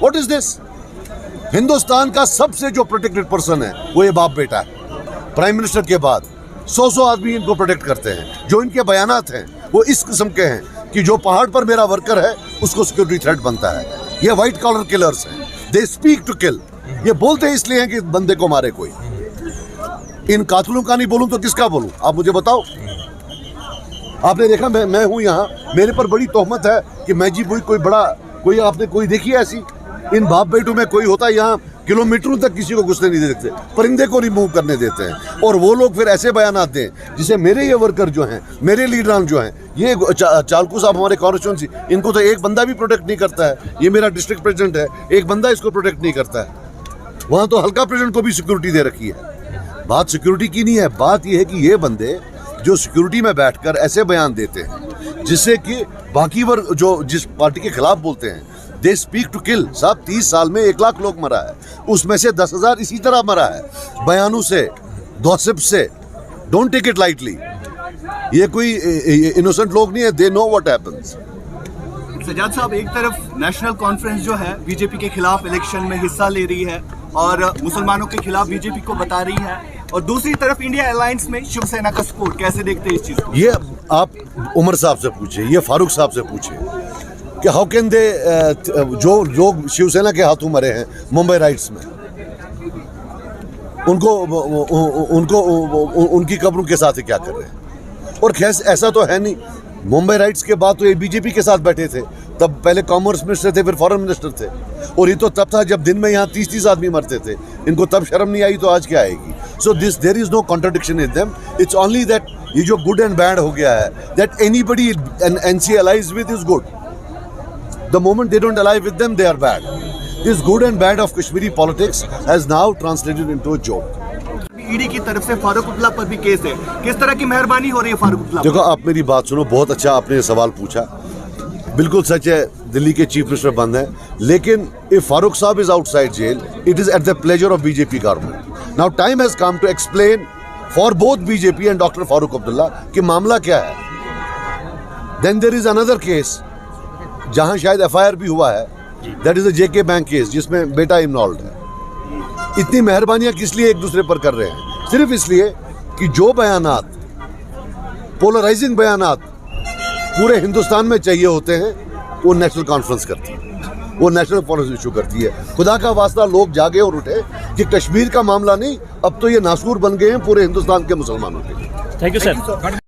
What is this? Hindustan का सबसे जो प्रोटेक्टेड पर्सन है वो ये बाप बेटा है। प्राइम मिनिस्टर के बाद 100 आदमी इनको प्रोटेक्ट करते हैं। जो इनके बयानात हैं वो इस किस्म के हैं कि जो पहाड़ पर मेरा वर्कर है उसको सिक्योरिटी थ्रेट बनता है। ये व्हाइट कॉलर किलर्स हैं, दे स्पीक टू किल। ये बोलते हैं इसलिए हैं कि बंदे को मारे कोई। इन कातलों का नहीं बोलूं तो किसका बोलूं? आप मुझे बताओ। आपने देखा मैं हूं यहाँ, मेरे पर बड़ी तोहमत है कि मैं जी कोई बड़ा कोई आपने कोई देखी है ऐसी? इन बाप बेटों में कोई होता है यहाँ किलोमीटरों तक किसी को घुसने नहीं देते, परिंदे को नहीं मूव करने देते हैं। और वो लोग फिर ऐसे बयान दें जिसे मेरे ये वर्कर जो हैं, मेरे लीडरान जो हैं, ये चालकू साहब हमारे कॉन्स्टिट्यूंसी, इनको तो एक बंदा भी प्रोटेक्ट नहीं करता है। ये मेरा डिस्ट्रिक्ट प्रेसिडेंट है, एक बंदा इसको प्रोटेक्ट नहीं करता है। वहाँ तो हल्का प्रेसिडेंट को भी सिक्योरिटी दे रखी है। बात सिक्योरिटी की नहीं है, बात यह है कि ये बंदे जो सिक्योरिटी में बैठकर ऐसे बयान देते हैं जिससे कि बाकी वर्ग जो जिस पार्टी के खिलाफ बोलते हैं, दे स्पीक टू किल। साहब 30 साल में 1 लाख लोग मरा है, उसमें से 10,000 इसी तरह मरा है, बयानों से, गॉसिप से। Don't take it lightly. ये कोई इनोसेंट लोग नहीं है, they know what happens. Sajad साहब, एक तरफ नेशनल कॉन्फ्रेंस जो है बीजेपी के खिलाफ इलेक्शन में हिस्सा ले रही है और मुसलमानों के खिलाफ बीजेपी को बता रही है, और दूसरी तरफ इंडिया अलायंस में शिवसेना का सपोर्ट, कैसे देखते हैं इस चीज को? ये आप उमर साहब से पूछिए, ये फारूक साहब से पूछिए कि हाउ कैन दे, जो लोग शिवसेना के हाथों मरे हैं मुंबई राइट्स में, उनको उनकी कब्रों के साथ क्या कर रहे हैं? और खैर ऐसा तो है नहीं, मुंबई राइट्स के बाद तो ये बीजेपी के साथ बैठे थे। तब पहले कॉमर्स मिनिस्टर थे, फिर फॉरेन मिनिस्टर थे। और ये तो तब था जब दिन में यहाँ 30-30 आदमी मरते थे। इनको तब शर्म नहीं आई तो आज क्या आएगी? So this there is no contradiction in them. It's only that ये जो गुड एंड बैड हो गया है, that anybody NC allies with is good. The moment they don't ally with them, they are bad. This good and bad of Kashmiri politics has now translated into a joke. ED की तरफ से फारूक अब्दुल्ला पर भी case है, किस तरह की मेहरबानी हो रही है फारूक अब्दुल्ला? देखो, आप मेरी बात सुनो, बहुत अच्छा आपने ये सवाल पूछा। बिल्कुल सच है, दिल्ली के चीफ मिनिस्टर बंद है, लेकिन if फारूक साहब is outside jail, it is at the pleasure of BJP government. Now time has come to explain for both BJP and Dr. Farooq Abdullah कि मामला क्या है। Then there is another case जहां शायद FIR भी हुआ है, that is a JK bank case जिसमें बेटा इन्वॉल्व है। इतनी मेहरबानियां किस लिए एक दूसरे पर कर रहे हैं? सिर्फ इसलिए कि जो बयानात, पोलराइजिंग बयानात पूरे हिंदुस्तान में चाहिए होते हैं, वो नेशनल कॉन्फ्रेंस करती है, वो नेशनल पॉलिसी इशू करती है। खुदा का वास्ता लोग जागे और उठे कि कश्मीर का मामला नहीं, अब तो ये नासूर बन गए हैं पूरे हिंदुस्तान के मुसलमानों के लिए। Thank you sir.